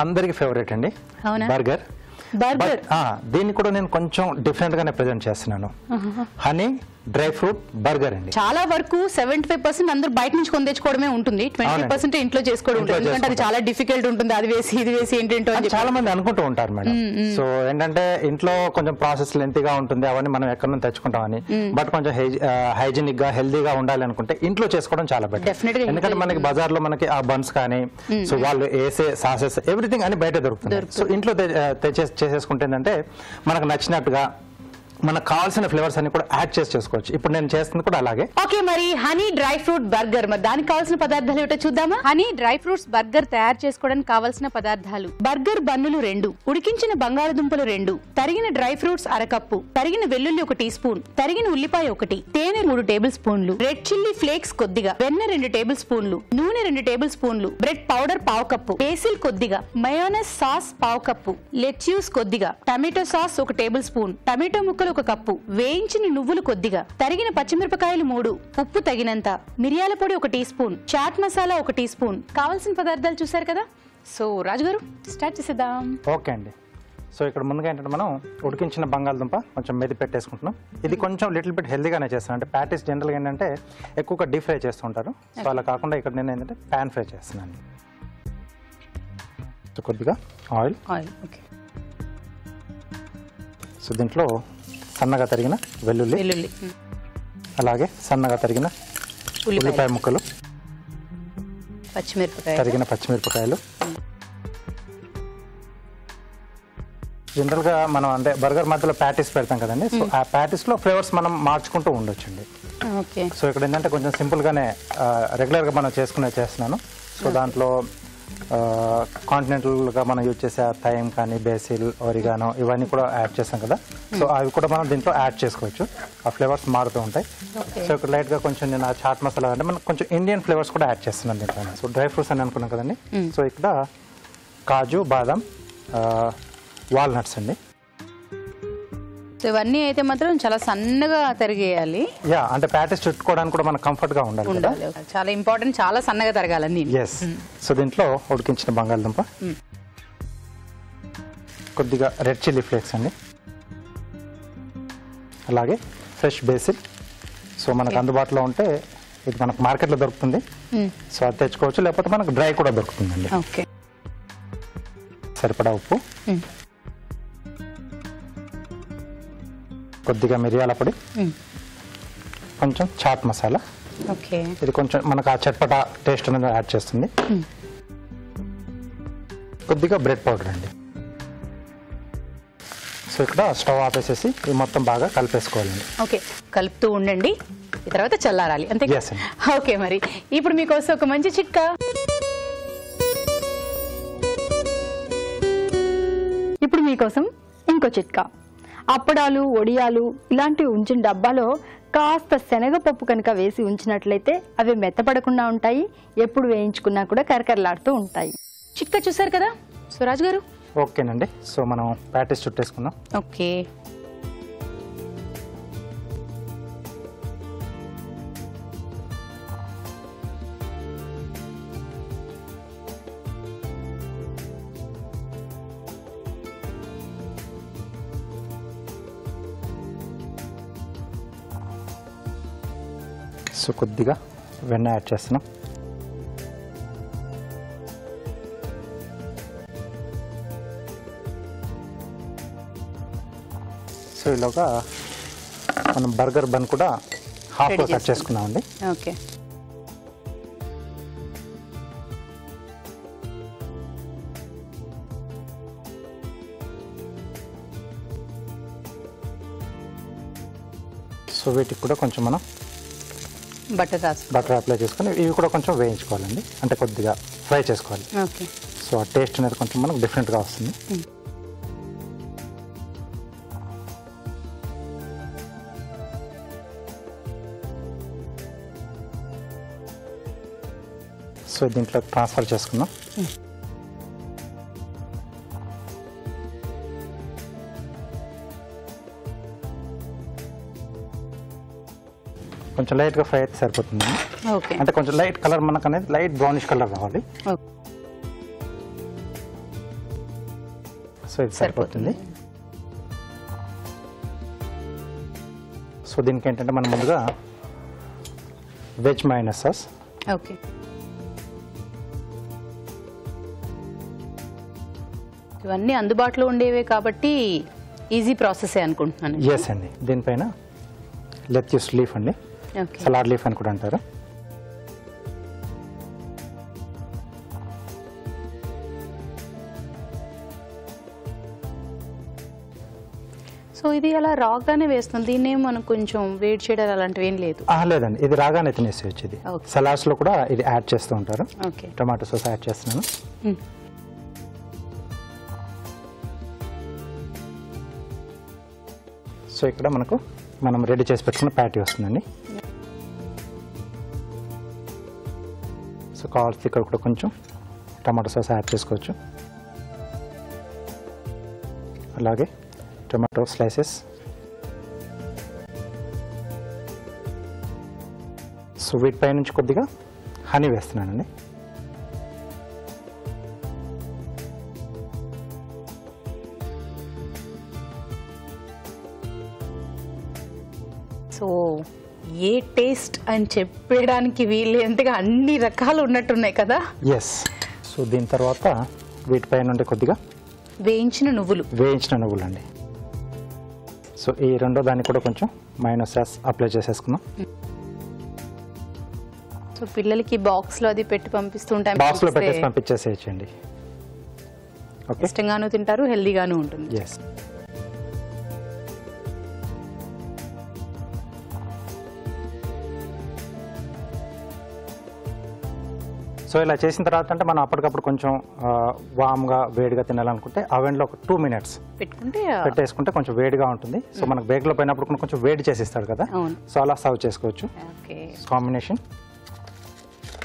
అందరికి ఫేవరెట్ అండి బర్గర్. దీన్ని కూడా నేను కొంచెం డిఫరెంట్ గానే ప్రెజెంట్ చేస్తున్నాను. హనీ డ్రై ఫ్రూట్ బర్గర్ అండి. చాలా వరకు 75% అందరూ బయట నుంచి కొని తెచ్చుకోవడమే ఉంటుంది, 20% ఇంట్లో చేసుకోవడం ఉంటుంది. ఎందుకంటే అది చాలా డిఫికల్ట్ ఉంటుంది, అది వేసి ఇది వేసి ఏంటంటో చాలా మంది అనుకుంటూ ఉంటారు మేడం. సో ఏంటంటే ఇంట్లో కొంచెం ప్రాసెస్ లెంతీగా ఉంటుంది, అవన్నీ మనం ఎక్కడ నుంచి తెచ్చుకుంటామని. బట్ కొంచెం హైజీనిక్ గా హెల్దీగా ఉండాలి అనుకుంటే ఇంట్లో చేసుకోవడం చాలా బెటర్. ఎందుకంటే మనకి బజార్ లో మనకి ఆ బన్స్ కానీ సో వాళ్ళు వేసే సాసెస్ ఎవ్రీథింగ్ అని బయట దొరుకుతుంది. సో ఇంట్లో చేసేసుకుంటే ఏంటంటే మనకు నచ్చినట్టుగా మనకు కావాల్సిన ఫ్లేవర్స్ అన్ని కూడా యాడ్ చేసుకోవచ్చు. ఇప్పుడు నేను చేస్తుంది కూడా అలాగే. ఓకే, మరి హనీ డ్రై ఫ్రూట్ బర్గర్, మరి దానికి కావాల్సిన పదార్థాలు ఏమిటో చూద్దామా? హనీ డ్రై ఫ్రూట్స్ బర్గర్ తయారు చేసుకోవడానికి కావాల్సిన పదార్థాలు: బర్గర్ బన్నులు 2, ఉడికించిన బంగాళదుంపలు 2, తరిగిన డ్రై ఫ్రూట్స్ 1/2 కప్పు, తరిగిన వెల్లుల్లి 1 టీ స్పూన్, తరిగిన ఉల్లిపాయ 1, తేనె 3 టేబుల్ స్పూన్లు, రెడ్ చిల్లీ ఫ్లేక్స్ కొద్దిగా, వెన్న 2 టేబుల్ స్పూన్లు, నూనె 2 టేబుల్ స్పూన్లు, బ్రెడ్ పౌడర్ 1/2 కప్పు, బేసిల్ కొద్దిగా, మయోనైస్ సాస్ 1/2 కప్పు, లెట్యూస్ కొద్దిగా, tomato sauce 1 table spoon, tomato ముక్కలు 1 కప్పు, వేయించిన నువ్వులు కొద్దిగా, తరిగిన పచ్చిమిరపకాయలు 3, ఉప్పు తగినంత, మిరియాల పొడి 1 tea spoon, chaat masala 1 tea spoon. కావాల్సిన పదార్థాలు చూసారు కదా. సో రాజు గారు స్టార్ట్ చేసేద్దాం. ఓకే అండి. సో ఇక్కడ ముందుగా ఏంటంటే మనం ఉడికించిన బంగాళదుంప కొంచెం మెది పెట్టేసుకుంటున్నాం. ఇది కొంచెం లిటిల్ బిట్ హెల్దీగానే చేస్తాను. అంటే ప్యాటీస్ జనరల్గా ఏంటంటే ఎక్కువగా డీప్ ఫ్రై చేస్తుంటారు. సో అలా కాకుండా ఇక్కడ నేను ఏంటంటే ప్యాన్ ఫ్రై చేస్తున్నాను. సో కొద్దిగా ఆయిల్. ఓకే. సో దీంట్లో సన్నగా తరిగిన వెల్లుల్లి, అలాగే సన్నగా తరిగిన ఉల్లిపాయ ముక్కలు, తరిగిన పచ్చిమిరపకాయలు. జనరల్గా మనం అంటే బర్గర్ మధ్యలో ప్యాటీస్ పెడతాం కదండి. సో ఆ ప్యాటీస్ లో ఫ్లేవర్స్ మనం మార్చుకుంటూ ఉండొచ్చండి. సో ఇక్కడ ఏంటంటే కొంచెం సింపుల్ గానే రెగ్యులర్ గా మనం చేస్తున్నాను. సో దాంట్లో కాంటినెంటల్ గా మనం యూజ్ చేసే థైమ్ కానీ బేసిల్, ఒరిగానో ఇవన్నీ కూడా యాడ్ చేస్తాం కదా. సో అవి కూడా మనం దీంట్లో యాడ్ చేసుకోవచ్చు. ఆ ఫ్లేవర్స్ మారుతూ ఉంటాయి. సో ఇక్కడ లైట్ గా కొంచెం నేను ఆ చాట్ మసాలా అంటే మనం కొంచెం ఇండియన్ ఫ్లేవర్స్ కూడా యాడ్ చేస్తున్నాను దీంట్లో. సో డ్రై ఫ్రూట్స్ అని అనుకున్నాం కదండి. సో ఇక్కడ కాజు, బాదం, వాల్నట్స్ అండి. ఇవన్నీ అయితే మాత్రం చాలా సన్నగా తరిగేయాలి. అంటే ప్యాటీస్ చుట్టుకోవడానికి కూడా మనకు కంఫర్ట్ గా ఉండాలి. చాలా ఇంపార్టెంట్, చాలా సన్నగా తరగాలని. సో దీంట్లో ఉడికించిన బంగాళదుంప, కొద్దిగా రెడ్ చిల్లీ ఫ్లేక్స్ అండి, అలాగే ఫ్రెష్ బేసిల్. సో మనకు అందుబాటులో ఉంటే ఇది మనకు మార్కెట్లో దొరుకుతుంది. సో అది తెచ్చుకోవచ్చు, లేకపోతే మనకు డ్రై కూడా దొరుకుతుందండి. సరిపడా ఉప్పు, కొద్దిగా మిరియాల పొడి, కొంచెం చాట్ మసాలా. ఇది కొంచెం మనకు ఆ చట్పటా టేస్ట్ అనేది యాడ్ చేస్తుంది. కొద్దిగా బ్రెడ్ పౌడర్ అండి. సో ఇక్కడ స్టవ్ ఆపేసేసి ఇది మొత్తం బాగా కలిపేసుకోవాలండి. ఓకే, కలుపుతూ ఉండండి, తర్వాత చల్లారాలి అంతే. ఓకే, మరి ఇప్పుడు మీకోసం ఒక మంచి చిట్కా. ఇప్పుడు మీకోసం ఇంకో చిట్కా. అప్పడాలు, వడియాలు ఇలాంటివి ఉంచిన డబ్బాలో కాస్త శనగపప్పు కనుక వేసి ఉంచినట్లయితే అవి మెత్తపడకుండా ఉంటాయి, ఎప్పుడు వేయించుకున్నా కూడా కరకరలాడుతూ ఉంటాయి. చిట్కా చూసారు కదా. సో రాజు గారు. ఓకేనండి. సో మనం ప్యాటీస్ చుట్టేసుకుందాం. ఓకే. సో కొద్దిగా వెన్న యాడ్ చేస్తున్నాం. సో ఇలాగా మనం బర్గర్ బన్ కూడా హాఫ్ లో కట్ చేసుకున్నామండి. ఓకే. సో వీటికి కూడా కొంచెం మనం బటర్ అప్లై చేసుకొని ఇవి కూడా కొంచెం వేయించుకోవాలండి. అంటే కొద్దిగా ఫ్రై చేసుకోవాలి. సో ఆ టేస్ట్ అనేది కొంచెం మనకు డిఫరెంట్గా వస్తుంది. సో దీంట్లో ట్రాన్స్ఫర్ చేసుకుందాం. కొంచెం లైట్ గా ఫ్రై అయితే సరిపోతుంది. అంటే కొంచెం లైట్ కలర్ మనకు అనేది లైట్ బ్రౌనిష్ కలర్ రావాలి. సో ఇది సరిపోతుంది. సో దీనికి ఏంటంటే మనం ముందుగా వెజ్ మయోనైస్ సాస్. ఓకే, ఇవన్నీ అందుబాటులో ఉండేవే కాబట్టి ఈజీ ప్రాసెస్ అనుకుంటున్నాను. ఎస్ అండి. దీనిపైన లెట్యూస్ లీఫ్ అండి, సలాడ్ లీఫ్ అని కూడా అంటారు. సో ఇది అలా రాగానే వేస్తుంది, దీన్ని మనం కొంచెం వేడి చేయడం అలాంటివి ఏం లేదు? లేదండి, ఇది రాగానే తినేసేయచ్చు. ఇది సలాడ్స్ లో కూడా ఇది యాడ్ చేస్తూ ఉంటారు. ఓకే, టొమాటో సాస్ యాడ్ చేస్తున్నాను. సో ఇక్కడ మనం రెడీ చేసి పెట్టుకున్న ప్యాటీ వస్తుందండి. సో కావాల్సి ఇక్కడ కూడా కొంచెం టమాటో సాస్ యాడ్ చేసుకోవచ్చు. అలాగే టొమాటో స్లైసెస్. సో వీటిపై నుంచి కొద్దిగా హనీ వేస్తున్నానండి. సో ఏ టేస్ట్ అని చెప్పడానికి వీలైనంతగా అన్ని రకాలు ఉన్నట్టున్నాయి కదా. ఎస్. సో దీని తర్వాత వీటిపై నుండి కొద్దిగా వేయించిన నువ్వులు అండి. సో ఈ రెండో దాన్ని కూడా కొంచెం మయోనైస్ సాస్ అప్లై చేసేసుకుందాం. సో పిల్లలకి బాక్స్ లో అది పెట్టి పంపిస్తుంటాం, బాక్స్ లో పెట్టేసి పంపించేసేయచ్చండి. ఓకే, ఇష్టంగాను తింటారు, హెల్దీగాను ఉంటుంది. ఎస్. సో ఇలా చేసిన తర్వాత అంటే మనం అప్పటికప్పుడు కొంచెం వామ్గా వేడిగా తినాలనుకుంటే అవెన్లో ఒక 2 minutes పెట్టేసుకుంటే కొంచెం వేడిగా ఉంటుంది. సో మనకు బేక్లో పోయినప్పుడు కొంచెం వేడి చేసి ఇస్తాడు కదా, సో అలా సర్వ్ చేసుకోవచ్చు. కాంబినేషన్.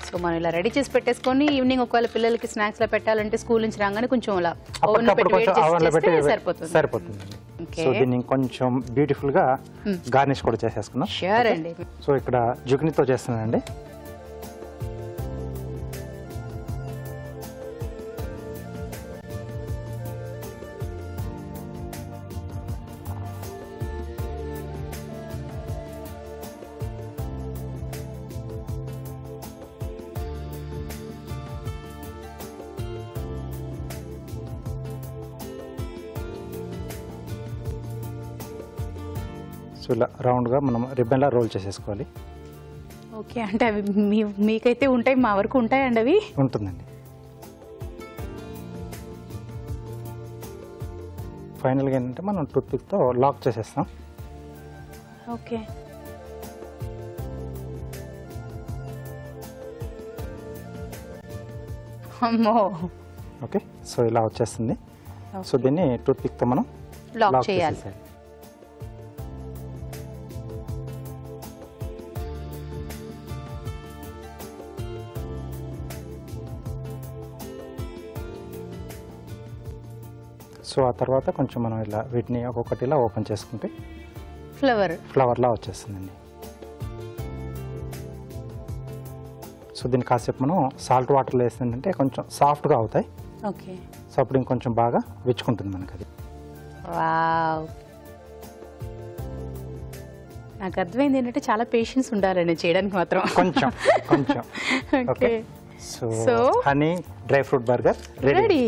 సో మనం ఇలా రెడీ చేసి పెట్టేసుకొని ఈవినింగ్ ఒకవేళ పిల్లలకి స్నాక్స్ లో పెట్టాలంటే స్కూల్ నుంచి రాగానే కొంచెం అలా సరిపోతుంది. సో దీన్ని కొంచెం బ్యూటిఫుల్ గా గార్నిష్ కూడా చేసేసుకున్నాం. సో ఇక్కడ జుకినీతో చేస్తున్నానండి. సో ఇలా రౌండ్గా మనం రిబ్బన్లా రోల్ చేసేసుకోవాలి. ఓకే, అంటే అవి మీకైతే ఉంటాయి, మా వరకు ఉంటాయండి అవి? ఉంటుందండి. ఫైనల్గా ఏంటంటే మనం టూత్పిక్తో లాక్ చేసేస్తాం. ఓకే, అమ్మో. ఓకే, సో ఇలా వచ్చేస్తుంది. సో దీన్ని టూత్పిక్తో మనం లాక్ చేయాలి. సో ఆ తర్వాత కొంచెం మనం ఇలా వీటిని ఒక్కొక్కటి ఇలా ఓపెన్ చేసుకుంటే ఫ్లవర్లా వచ్చేస్తుందండి. సో దీన్ని కాసేపు మనం సాల్ట్ వాటర్లో వేస్తుందంటే కొంచెం సాఫ్ట్గా అవుతాయి. ఓకే, సో అప్పుడు ఇంకొంచెం బాగా విచ్చుకుంటుంది మనకు అది. వావ్, నాకు అర్థమైంది ఏంటంటే చాలా పేషెన్స్ ఉండాలండి చేయడానికి మాత్రం. కొంచెం. Okay, so honey dry fruit burger ready.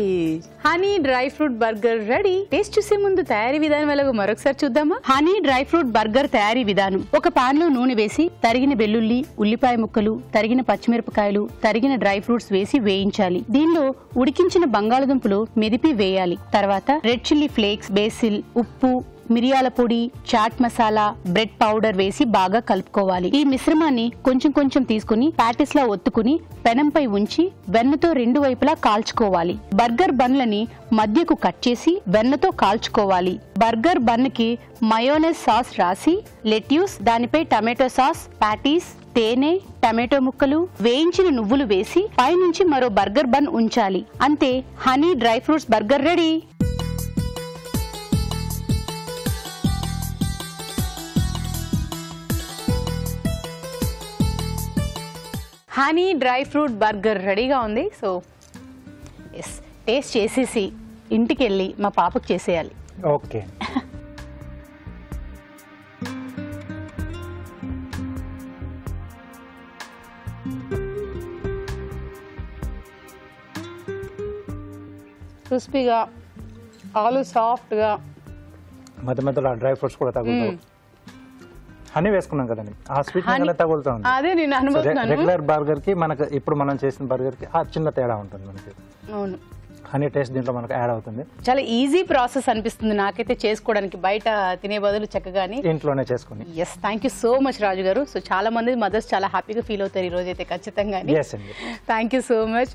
Honey dry fruit burger ready. Taste చూసే ముందు తయారీ విధానం ఎలాగో మరొకసారి చూద్దామా? హనీ డ్రై ఫ్రూట్ బర్గర్ తయారీ విధానం: ఒక పాన్ లో నూనె వేసి తరిగిన వెల్లుల్లి, ఉల్లిపాయ ముక్కలు, తరిగిన పచ్చిమిరపకాయలు, తరిగిన డ్రై ఫ్రూట్స్ వేసి వేయించాలి. దీనిలో ఉడికించిన బంగాళదుంపలు మెదిపి వేయాలి. తర్వాత రెడ్ చిల్లీ ఫ్లేక్స్, బేసిల్, ఉప్పు, మిరియాల పొడి, చాట్ మసాలా, బ్రెడ్ పౌడర్ వేసి బాగా కలుపుకోవాలి. ఈ మిశ్రమాన్ని కొంచెం కొంచెం తీసుకుని ప్యాటిస్ లా ఒత్తుకుని పెనంపై ఉంచి వెన్నతో 2 వైపులా కాల్చుకోవాలి. బర్గర్ బన్లని మధ్యకు కట్ చేసి వెన్నతో కాల్చుకోవాలి. బర్గర్ బన్ కి మయోనైస్ సాస్ రాసి లెట్యూస్, దానిపై టమాటో సాస్, ప్యాటీస్, తేనె, టమాటో ముక్కలు, వేయించిన నువ్వులు వేసి పైనుంచి మరో బర్గర్ బన్ ఉంచాలి. అంతే, honey dry fruits burger ready. Honey dry fruit burger రెడీగా ఉంది. సో ఎస్, టేస్ట్ చేసేసి ఇంటికి వెళ్ళి మా పాపకు చేసేయాలి. ఓకే. క్రిస్పీగా, ఆలు సాఫ్ట్గా, మధ్య మధ్యలో డ్రై ఫ్రూట్స్ కూడా తగులుతాయి. హనీ వేసుకున్నాం కదండి, ఆ స్వీట్ తగులుతా ఉంది. అదే నేను అనుకుంటున్నాను. రెగ్యులర్ బర్గర్ కి మనకు ఇప్పుడు మనం చేసిన బర్గర్ కి ఆ చిన్న తేడా ఉంటుంది మనకి. అవును, హనీ టేస్ట్ దీంట్లో మనకు యాడ్ అవుతుంది. చాలా ఈజీ ప్రాసెస్ అనిపిస్తుంది నాకైతే చేసుకోవడానికి, బయట తినే బదులు చక్కగాని ఇంట్లోనే చేసుకుని. Yes, thank you so much Raju గారు. సో చాలా మంది మదర్స్ చాలా హ్యాపీగా ఫీల్ అవుతారు ఈ రోజు అయితే ఖచ్చితంగా. ఎస్ అండి, థ్యాంక్ యూ సో మచ్.